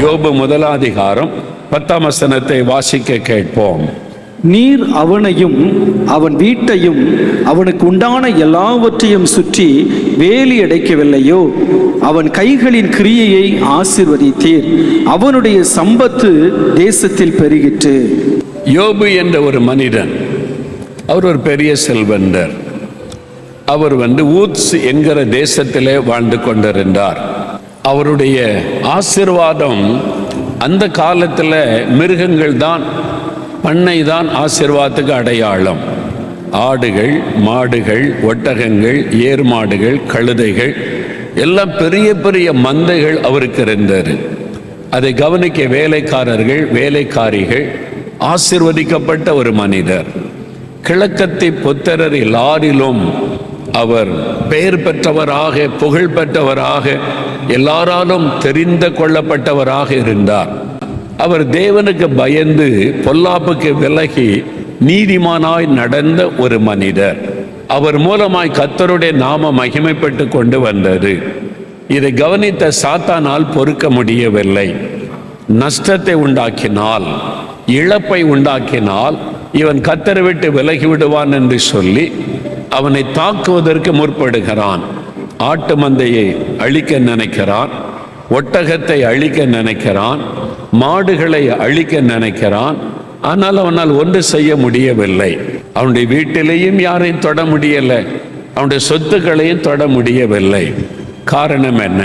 யோபு 1:10 வாசிக்க கேட்போம். நீர் அவனையும் அவன் வீட்டையும் அவனுக்கு உண்டான எல்லாவற்றையும் சுற்றி வேலி அடைக்கவில்லையோ? அவன் கைகளின் கிரியையை ஆசீர்வதித்தீர். அவனுடைய சம்பத்து தேசத்தில் பெருகிற்று. யோபு என்ற ஒரு மனிதன், அவர் ஒரு பெரிய செல்வந்தர். அவர் ஊத்ஸ் என்கிற தேசத்திலே வாழ்ந்து கொண்டிருந்தார். அவருடைய ஆசீர்வாதம், அந்த காலத்தில் மிருகங்கள் தான், பண்ணை தான் ஆசீர்வாதத்துக்கு அடையாளம். ஆடுகள், மாடுகள், ஒட்டகங்கள், ஏர் மாடுகள், கழுதைகள் எல்லாம் பெரிய பெரிய மந்தைகள் அவருக்கு இருந்தது. அதை கவனிக்க வேலைக்காரர்கள், வேலைக்காரிகள். ஆசீர்வதிக்கப்பட்ட ஒரு மனிதர். கிழக்கத்தி புத்திரர் எல்லாரிலும் அவர் பெயர் பெற்றவராக, புகழ் பெற்றவராக, எல்லாராலும் தெரிந்து கொள்ளப்பட்டவராக இருந்தார். அவர் தேவனுக்கு பயந்து பொல்லாப்புக்கு விலகி நீதிமானாய் நடந்த ஒரு மனிதர். அவர் மூலமாய் கர்த்தருடைய நாம மகிமைப்பட்டு கொண்டு வந்தது. இதை கவனித்த சாத்தானால் பொறுக்க முடியவில்லை. நஷ்டத்தை உண்டாக்கினால், இழப்பை உண்டாக்கினால் இவன் கர்த்தரை விட்டு விலகி விடுவான் என்று சொல்லி அவனை தாக்குவதற்கு முற்படுகிறான். ஆட்டு மந்தையை அழிக்க நினைக்கிறான், ஒட்டகத்தை அழிக்க நினைக்கிறான், மாடுகளை அழிக்க நினைக்கிறான். ஆனால் அவனால் ஒன்று செய்ய முடியவில்லை. அவனுடைய வீட்டிலேயும் யாரையும் தொட முடியலை, அவனுடைய சொத்துக்களையும் தொட முடியவில்லை. காரணம் என்ன?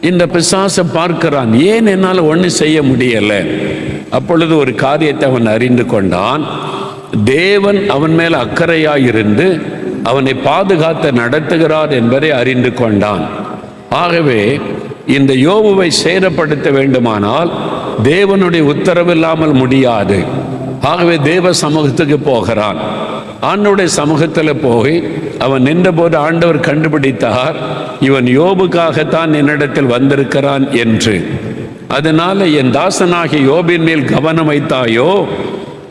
இந்த பிசாசை பார்க்கிறான், ஏன் என்னால் ஒன்று செய்ய முடியலை? அப்பொழுது ஒரு காரியத்தை அவன் அறிந்து கொண்டான். தேவன் அவன் மேல் அக்கறையாயிருந்து அவனை பாதுகாத்து நடத்துகிறார் என்பதை அறிந்து கொண்டான். ஆகவே இந்த யோபுவை சேதப்படுத்த வேண்டுமானால் தேவனுடைய உத்தரவில்லாமல் முடியாது. ஆகவே தேவ சமூகத்துக்கு போகிறான். ஆண்டவருடைய சமூகத்தில் போய் அவன் நின்றபோது ஆண்டவர் கண்டுபிடித்தார், இவன் யோபுக்காகத்தான் என்னிடத்தில் வந்திருக்கிறான் என்று. அதனால என் தாசனாகிய யோபின் மேல் கவனம் வைத்தாயோ?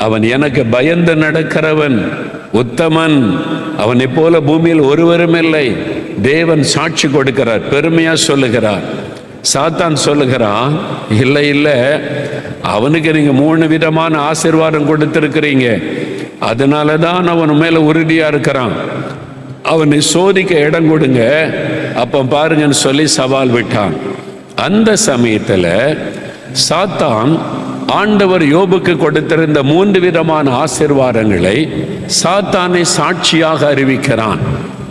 அவன் எனக்கு பயந்து நடக்கிறவன், உத்தமன். அவனை போல பூமியில் ஒருவரும் இல்லை. தேவன் சாட்சி கொடுக்கிறார், பெருமையா சொல்லுகிறார். சாத்தான் சொல்லுகிறான், இல்லை இல்லை, அவனுக்கு நீங்க 3 விதமான ஆசீர்வாதம் கொடுத்திருக்கிறீங்க, அதனால தான் அவன் மேல உறுதியா இருக்கிறான். அவனை சோதிக்க இடம் கொடுங்க, அப்ப பாருங்கன்னு சொல்லி சவால் விட்டான். அந்த சமயத்துல சாத்தான் ஆண்டவர் யோபுக்கு கொடுத்திருந்த 3 விதமான ஆசீர்வாதங்களை சாத்தானை சாட்சியாக அறிவிக்கிறான்.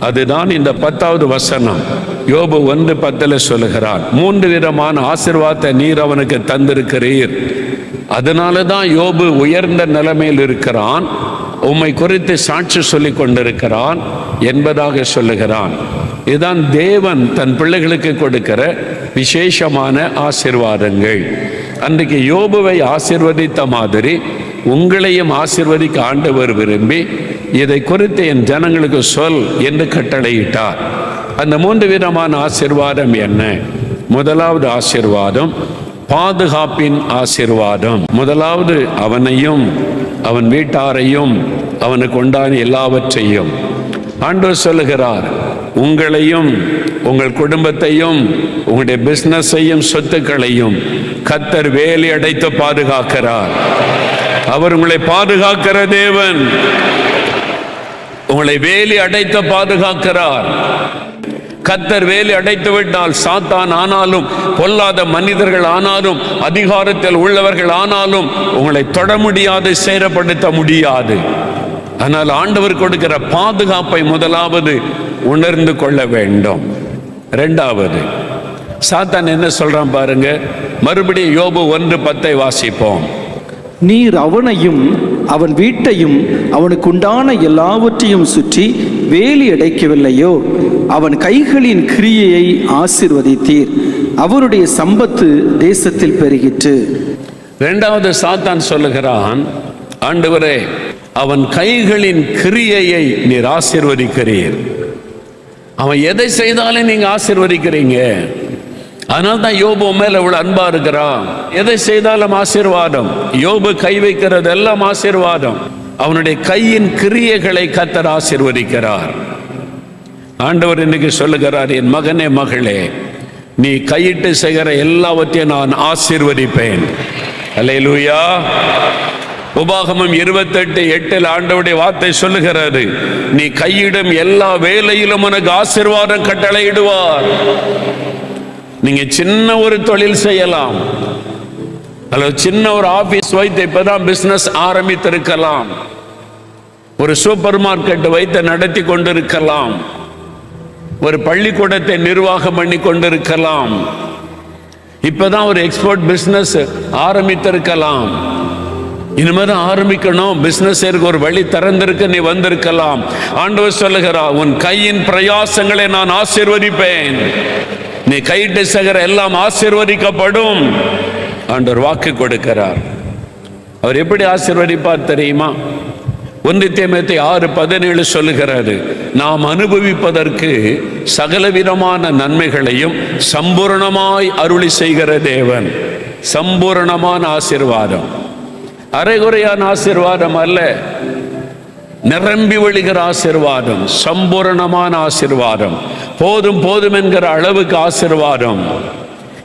அதுதான் இந்த 10வது வசனம். யோபு 1:10 சொல்லுகிறான், 3 விதமான ஆசீர்வாதத்தை நீர் அவனுக்கு தந்திருக்கிறீர். அதனால தான் யோபு உயர்ந்த நிலைமையில் இருக்கிறான், உம்மை குறித்து சாட்சி சொல்லி கொண்டிருக்கிறான் என்பதாக சொல்லுகிறான். இதுதான் தேவன் தன் பிள்ளைகளுக்கு கொடுக்கிற விசேஷமான ஆசீர்வாதங்கள். அன்றைக்கு யோபுவை ஆசீர்வதித்த மாதிரி உங்களையும் ஆசீர்வதிக்க ஆண்டவர் விரும்பி இதை குறித்து என் ஜனங்களுக்கு சொல் என்று கட்டளையிட்டார். அந்த 3 விதமான ஆசீர்வாதம் என்ன? முதலாவது ஆசீர்வாதம் பாதுகாப்பின் ஆசீர்வாதம். முதலாவது அவனையும் அவன் வீட்டாரையும் அவனுக்கு உண்டான எல்லாவற்றையும் ஆண்டவர் சொல்லுகிறார், உங்களையும் உங்கள் குடும்பத்தையும் உங்களுடைய பிசினஸையும் சொத்துக்களையும் கர்த்தர் வேலி அடைத்து பாதுகாக்கிறார். அவர் உங்களை பாதுகாக்கிற தேவன், உங்களை வேலி அடைத்து பாதுகாக்கிறார். கர்த்தர் வேலி அடைத்து விட்டால் சாத்தான் ஆனாலும், பொல்லாத மனிதர்கள் ஆனாலும், அதிகாரத்தில் உள்ளவர்கள் ஆனாலும் உங்களை தொட முடியாது, சேதப்படுத்த முடியாது. ஆனால் ஆண்டவர் கொடுக்கிற பாதுகாப்பை முதலாவது உணர்ந்து கொள்ள வேண்டும். 2வது, சாத்தான் என்ன சொல்றான் பாருங்க. மறுபடியும் யோபு 1:10 வாசிப்போம். நீர் அவனையும் அவன் வீட்டையும் அவனுக்கு உண்டான எல்லாவற்றையும் சுற்றி வேலி அடைக்கவில்லையோ? அவன் கைகளின் கிரியையை ஆசீர்வதித்தீர். அவருடைய சம்பத்து தேசத்தில் பெருகிற்று. 2வது சாத்தான் சொல்லுகிறான், ஆண்டவரே அவன் கைகளின் கிரியையை நீர் ஆசீர்வதிக்கிறீர். அவன் எதை செய்தாலும் நீங்க ஆசீர்வதிக்கிறீங்க. அதனால தான் யோபு மேல இவ்வளவு அன்பா இருக்கிறான். எதை செய்தாலும் ஆசீர்வாதம். யோபு கை வைக்கிறது எல்லாம் ஆசீர்வாதம். அவனுடைய கையின் கிரியைகளை கர்த்தர் ஆசீர்வதிக்கிறார். ஆண்டவர் இன்னைக்கு சொல்லுகிறார், என் மகனே மகளே, நீ கையிட்டு செய்கிற எல்லாவற்றையும் நான் ஆசீர்வதிப்பேன். அல்லேலூயா. உபாகமம் 28:8 ஆண்டவருடைய வார்த்தை சொல்லுகிறது, நீ கையிடும் எல்லா வேலையிலும் உனக்கு ஆசீர்வாதம் கட்டளையிடுவார். நீங்க சின்ன ஒரு தொழில் செய்யலாம், அல்லது சின்ன ஒரு ஆபீஸ் வைத்து இப்பதான் பிசினஸ் ஆரம்பித்திருக்கலாம், ஒரு சூப்பர் மார்க்கெட் வைத்து நடத்தி கொண்டிருக்கலாம், ஒரு பள்ளிக்கூடத்தை நிர்வாகம் பண்ணி கொண்டிருக்கலாம், இப்பதான் ஒரு எக்ஸ்போர்ட் பிசினஸ் ஆரம்பித்திருக்கலாம், இனிமேதான் ஆரம்பிக்கணும், பிசினஸ் ஒரு வழி திறந்திருக்கு, நீ வந்திருக்கலாம். ஆண்டவர் சொல்லுகிறார், உன் கையின் பிரயாசங்களை நான் ஆசீர்வதிப்பேன், நீ கையிட்டு செய்கிற எல்லாம் ஆசீர்வதிக்கப்படும். ஆண்டவர் வாக்கு கொடுக்கிறார். அவர் எப்படி ஆசீர்வதிப்பார் தெரியுமா? 1 தீமோத்தேயு 6:17 சொல்லுகிறாரு, நாம் அனுபவிப்பதற்கு சகலவிதமான நன்மைகளையும் சம்பூர்ணமாய் அருளி செய்கிற தேவன். சம்பூர்ணமான ஆசீர்வாதம், அரைகுறையான ஆசீர்வாதம் அல்ல, நிரம்பி வழிகிற ஆசீர்வாதம், சம்பூர்ணமான ஆசீர்வாதம், போதும் போதும் என்கிற அளவுக்கு ஆசீர்வாதம்.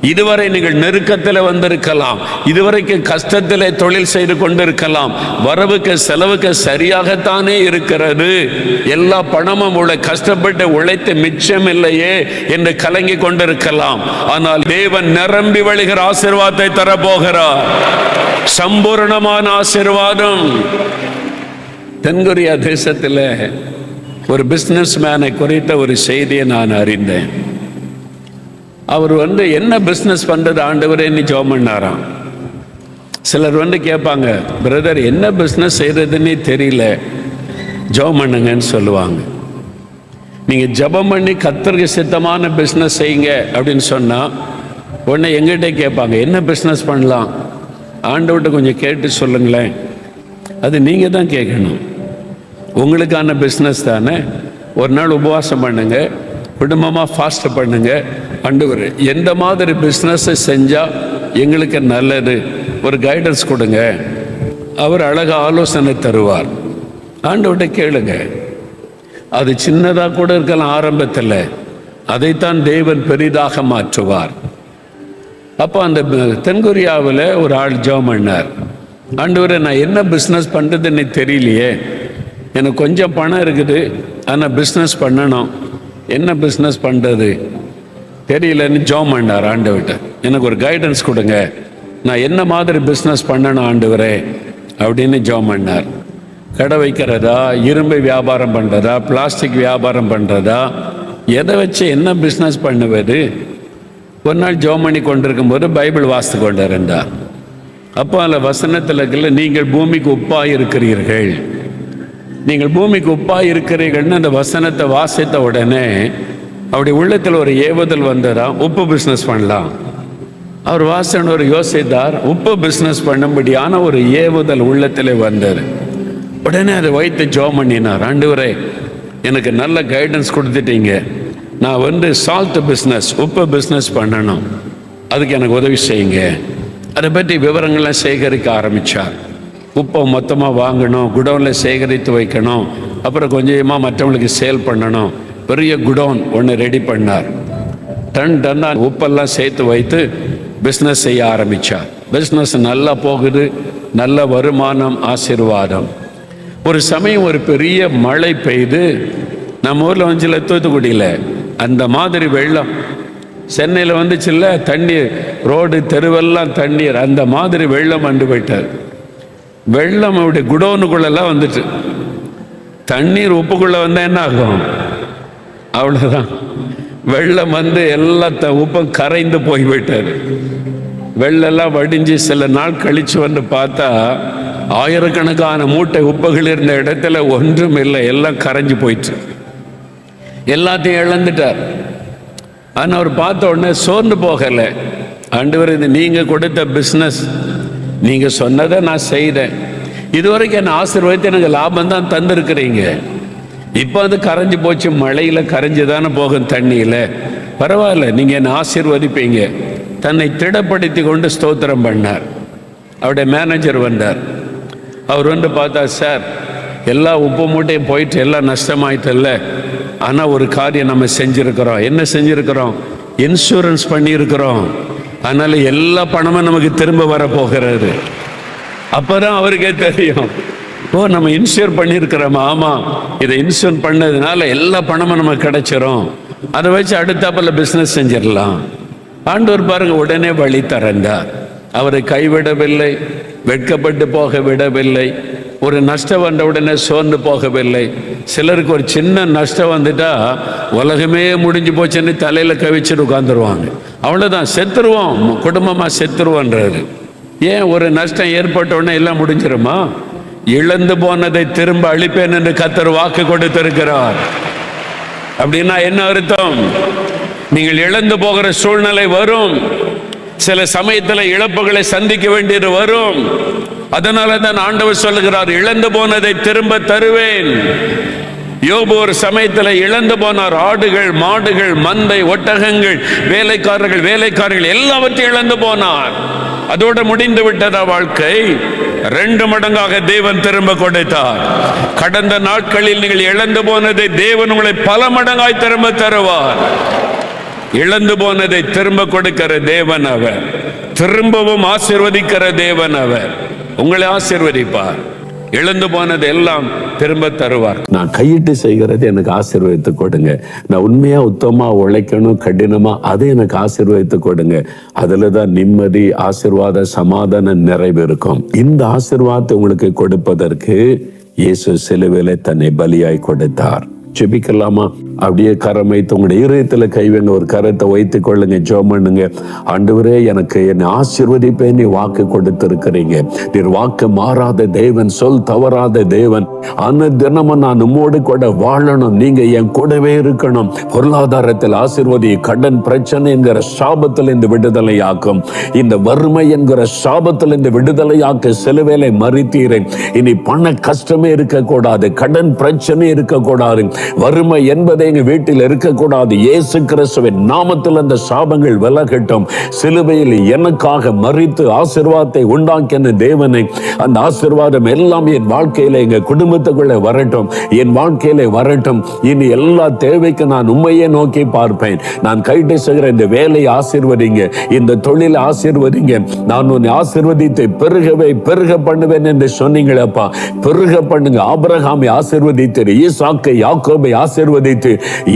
இதுவரை நீங்கள் நெருக்கத்தில் வந்திருக்கலாம், இதுவரைக்கும் கஷ்டத்திலே தொழில் செய்து கொண்டிருக்கலாம், வரவுக்கு செலவுக்கு சரியாகத்தானே இருக்கிறது, எல்லா பணமும் கஷ்டப்பட்டு உழைத்து மிச்சம் இல்லையே என்று கலங்கி கொண்டிருக்கலாம். ஆனால் தேவன் நிரம்பி வழிகிற ஆசீர்வாதத்தை தரப்போகிறார், சம்பூர்ணமான ஆசீர்வாதம். தென்கொரியா தேசத்தில் ஒரு பிசினஸ் மேனை குறித்த ஒரு செய்தியை நான் அறிந்தேன். அவர் என்ன பிஸ்னஸ் பண்ணுறது ஆண்டவரேன்னு ஜெபம் பண்ணாராம். சிலர் கேட்பாங்க, பிரதர் என்ன பிஸ்னஸ் செய்கிறதுன்னே தெரியல, ஜெபம் பண்ணுங்கன்னு சொல்லுவாங்க. நீங்கள் ஜெபம் பண்ணி கர்த்தருக்கு சித்தமான பிஸ்னஸ் செய்யுங்க அப்படின்னு சொன்னால் உடனே எங்கிட்டே கேட்பாங்க, என்ன பிஸ்னஸ் பண்ணலாம், ஆண்டவர்கிட்ட கொஞ்சம் கேட்டு சொல்லுங்களேன். அது நீங்கள் தான் கேட்கணும், உங்களுக்கான பிஸ்னஸ் தானே. ஒரு நாள் உபவாசம் பண்ணுங்க, குடும்பமாக ஃபாஸ்ட் பண்ணுங்க, ஆண்டவர் எந்த மாதிரி பிஸ்னஸை செஞ்சால் எங்களுக்கு நல்லது, ஒரு கைடன்ஸ் கொடுங்க. அவர் அழகாக ஆலோசனை தருவார். ஆண்டவர்கிட்ட கேளுங்க. அது சின்னதாக கூட இருக்கலாம் ஆரம்பத்தில், அதைத்தான் தேவன் பெரிதாக மாற்றுவார். அப்போ அந்த தென்கொரியாவில் ஒரு ஆள் ஜெபம் பண்ணார், ஆண்டவரே நான் என்ன பிஸ்னஸ் பண்ணுறதுன்னு தெரியலையே, எனக்கு கொஞ்சம் பணம் இருக்குது, ஆனால் பிஸ்னஸ் பண்ணணும், என்ன பிஸ்னஸ் பண்ணுறது தெரியலன்னு ஜெபம் பண்ணார். ஆண்டவர்கிட்ட எனக்கு ஒரு கைடன்ஸ் கொடுங்க, நான் என்ன மாதிரி பிஸ்னஸ் பண்ணணும் ஆண்டவரே அப்படின்னு ஜெபம் பண்ணார். கடை வைக்கிறதா, இரும்பு வியாபாரம் பண்ணுறதா, பிளாஸ்டிக் வியாபாரம் பண்ணுறதா, எதை வச்சு என்ன பிஸ்னஸ் பண்ணுவது? ஒரு நாள் ஜெபம் பண்ணி கொண்டிருக்கும் போது பைபிள் வாசித்து கொண்டு இருந்தார். அப்போ அதில் வசனத்தில் இருக்கல, நீங்கள் பூமிக்கு உப்பாக இருக்கிறீர்கள், நீங்கள் பூமிக்கு உப்பாக இருக்கிறீர்கள்னு அந்த வசனத்தை வாசித்த உடனே அவருடைய உள்ளத்தில் ஒரு ஏவுதல் வந்ததா, உப்பு பிஸ்னஸ் பண்ணலாம். அவர் வாசனர் யோசித்தார், உப்பு பிஸ்னஸ் பண்ணும்படியான ஒரு ஏவுதல் உள்ளத்தில் வந்தது. உடனே அதை வைத்து ஜெபம் பண்ணினார், ஆண்டவரே எனக்கு நல்ல கைடன்ஸ் கொடுத்துட்டீங்க, நான் சால்ட் பிஸ்னஸ், உப்பு பிஸ்னஸ் பண்ணணும், அதுக்கு எனக்கு உதவி செய்யுங்க. அதை பற்றி விவரங்கள்லாம் சேகரிக்க ஆரம்பித்தார். உப்பை மொத்தமாக வாங்கணும், குடோனில் சேகரித்து வைக்கணும், அப்புறம் கொஞ்சமாக மற்றவங்களுக்கு சேல் பண்ணணும். பெரிய குடோன் ஒன்று ரெடி பண்ணார். டன்னாக உப்பெல்லாம் சேர்த்து வைத்து பிஸ்னஸ் செய்ய ஆரம்பித்தார். பிஸ்னஸ் நல்லா போகுது, நல்ல வருமானம், ஆசீர்வாதம். ஒரு சமயம் ஒரு பெரிய மழை பெய்து, நம்ம ஊரில் வந்துச்சுல தூத்துக்குடியில் அந்த மாதிரி வெள்ளம், சென்னையில் வந்துச்சுல்ல தண்ணீர், ரோடு தெருவெல்லாம் தண்ணீர், அந்த மாதிரி வெள்ளம் வந்து போயிட்டார். வெள்ளம் அவருடைய குடோனுக்குள்ளெல்லாம் வந்துட்டு, தண்ணீர் உப்புக்குள்ளே வந்தால் என்ன ஆகும்? அவ்வளோதான், வெள்ளம் எல்லா உப்பும் கரைந்து போய்விட்டார். வெள்ளெல்லாம் வடிஞ்சு சில நாள் கழித்து பார்த்தா ஆயிரக்கணக்கான மூட்டை உப்புகள் இருந்த இடத்துல ஒன்றும் இல்லை, எல்லாம் கரைஞ்சு போயிட்டு, எல்லாத்தையும் இழந்துட்டார். ஆனால் அவர் பார்த்த உடனே சோர்ந்து போகலை. ஆண்டவர், இது நீங்கள் கொடுத்த பிஸ்னஸ், நீங்கள் சொன்னதை நான் செய்தேன், இதுவரைக்கும் என்னை ஆசீர்வதித்து எனக்கு லாபம் தான் தந்திருக்கிறீங்க, இப்போ அது கரைஞ்சி போச்சு, மழையில் கரைஞ்சி தானே போகும் தண்ணியில், பரவாயில்ல நீங்கள் என்னை ஆசீர்வதிப்பீங்க. தன்னை திடப்படுத்தி கொண்டு ஸ்தோத்திரம் பண்ணார். அவருடைய மேனேஜர் வந்தார். அவர் பார்த்தா, சார் எல்லா உப்பு மூட்டையும் போயிட்டு எல்லாம் நஷ்டமாயிட்டல்ல, ஆனால் ஒரு காரியம் நம்ம செஞ்சுருக்கிறோம். என்ன செஞ்சுருக்கிறோம்? இன்சூரன்ஸ் பண்ணியிருக்கிறோம், அதனால எல்லா பணமும் நமக்கு திரும்ப வர போகிறது. அப்பதான் அவருக்கே தெரியும், ஓ நம்ம இன்சூர் பண்ணியிருக்கிறோமா, ஆமா இதை இன்சூர் பண்ணதுனால எல்லா பணமும் நமக்கு கிடைச்சிரும், அதை வச்சு அடுத்தாப்புல பிசினஸ் செஞ்சிடலாம். ஆண்டவர் பாருங்க உடனே வழி தரந்தார். அவரை கைவிடவில்லை, வெட்கப்பட்டு போக விடவில்லை, ஒரு நஷ்டம் வந்த உடனே சோர்ந்து போகவில்லை. சிலருக்கு ஒரு சின்ன நஷ்டம் வந்துட்டா உலகமே முடிஞ்சு போச்சுன்னு தலையில கவிச்சுட்டு உட்காந்துருவாங்க. அவ்வளவுதான், செத்துருவோம், குடும்பமா செத்துருவோன்றாரு. ஏன்? ஒரு நஷ்டம் ஏற்பட்ட உடனே எல்லாம் முடிஞ்சிருமா? இழந்து போனதை திரும்ப அளிப்பேன் என்று கர்த்தர் வாக்கு கொடுத்திருக்கிறார். அப்படின்னா என்ன அர்த்தம்? நீங்கள் இழந்து போகிற சூழ்நிலை வரும், சில சமயத்தில் இழப்புகளை சந்திக்க வேண்டியது வரும். அதனால தான் ஆண்டவர் சொல்லுகிறார், இழந்து போனதை திரும்ப தருவேன். யோபு ஒரு சமயத்தில் இழந்து போனார். ஆடுகள், மாடுகள், மந்தை, ஒட்டகங்கள், வேலைக்காரர்கள் எல்லாவற்றையும் இழந்து போனார். அதோடு முடிந்து விட்டதா வாழ்க்கை? 2 மடங்காக தேவன் திரும்ப கொடுத்தார். கடந்த நாட்களில் நீங்கள் இழந்து போனதை தேவன் உங்களை பல மடங்காய் திரும்ப தருவார். இழந்து போனதை திரும்ப கொடுக்கிற தேவன் அவர், திரும்பவும் ஆசீர்வதிக்கிற தேவன் அவர். உங்களை ஆசீர்வதிப்பார், இழந்து போனது எல்லாம் திரும்ப தருவார். நான் கையிட்டு செய்கிறது எனக்கு ஆசீர்வதித்து கொடுங்க, நான் உண்மையா உத்தமா உழைக்கணும் கடினமா, அதை எனக்கு ஆசீர்வதித்து கொடுங்க. அதுலதான் நிம்மதி, ஆசீர்வாத, சமாதான நிறைவு இருக்கும். இந்த ஆசீர்வாதத்தை உங்களுக்கு கொடுப்பதற்கு இயேசு சிலுவையிலே தன்னை பலியாய் கொடுத்தார். ஜெபிக்கலாமா? அப்படியே கரம் வைத்து உங்களுடைய இதயத்துல கைவேங்க, ஒரு கரத்தை வைத்துக் கொள்ளுங்க, ஜெபம் பண்ணுங்க. ஆண்டவரே, எனக்கு என்னை ஆசீர்வதிப்பேன் நீ வாக்கு கொடுத்திருக்கிறீங்க. நீர் வாக்கு மாறாத தேவன், சொல் தவறாத தேவன். அந்த தினமும் நான் உம்மோடு கூட வாழணும், நீங்க என் கூடவே இருக்கணும். பொருளாதாரத்தில் ஆசீர்வதி, கடன் பிரச்சனை என்கிற சாபத்தில் இந்த விடுதலையாக்கும், இந்த வறுமை என்கிற சாபத்தில் இந்த விடுதலையாக்க சிலுவையிலே மறித்தீரேன். இனி பண கஷ்டமே இருக்கக்கூடாது, கடன் பிரச்சனை இருக்கக்கூடாது, வறுமை என்பதை எங்க வீட்டில் இருக்கக்கூடாது. இயேசு கிறிஸ்துவின் நாமத்தில் அந்த சாபங்கள் விலகட்டும். சிலுவையில் எனக்காக மரித்து ஆசீர்வாதத்தை உண்டாக்கின தேவனை, அந்த ஆசீர்வாதம் எல்லாம் என் வாழ்க்கையில, எங்க குடும்பத்துக்குள்ள வரட்டும், என் வாழ்க்கையில வரட்டும். இனி எல்லா தேவைக்கு நான் உண்மையே நோக்கி பார்ப்பேன். நான் கைட்டு செய்கிற இந்த வேலையை ஆசீர்வதிங்க, இந்த தொழிலை ஆசீர்வதிங்க. நான் உன்னை ஆசீர்வதித்து பெருகவே பெருக பண்ணுவேன் என்று சொன்னீங்களப்பா, பெருக பண்ணுங்க. ஆபிரகாமை ஆசீர்வதித்து, ஈசாக்கை யாக்கோபை ஆசீர்வதித்து,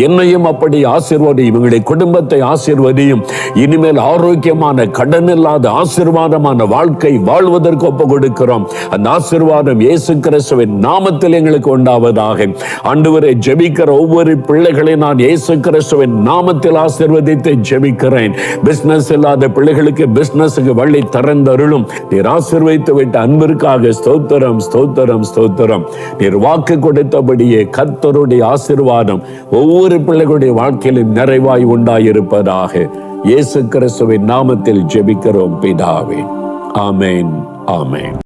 என்னையும் அப்படி ஆசீர்வதியும், இவங்களுடைய குடும்பத்தை ஆசீர்வதியும். இனிமேல் ஆரோக்கியமான, கடன் இல்லாத, ஆசீர்வாதமான வாழ்க்கை வாழ்வதற்கு ஒப்பு கொடுக்கிறோம். அந்த ஆசீர்வாதம் இயேசு கிறிஸ்துவின் நாமத்தில் எங்களுக்கு உண்டாவதாக. ஆண்டவரே, ஜெபிக்கிற ஒவ்வொரு பிள்ளைகளை நான் இயேசு கிறிஸ்துவின் நாமத்தில் ஆசீர்வதித்து ஜெபிக்கிறேன். பிசினஸ் இல்லாத பிள்ளைகளுக்கு பிசினஸுக்கு வழி திறந்தருளும். நீர் ஆசீர்வதித்து விட்ட அன்பிற்காக ஸ்தோத்திரம், ஸ்தோத்திரம், ஸ்தோத்திரம். நீர் வாக்கு கொடுத்தபடியே கர்த்தருடைய ஆசீர்வாதம் ஒவ்வொரு பிள்ளைகளுடைய வாழ்க்கையிலும் நிறைவாய் உண்டாயிருப்பதாக. இயேசு கிறிஸ்துவின் நாமத்தில் ஜெபிக்கிறோம் பிதாவே. ஆமென், ஆமென்.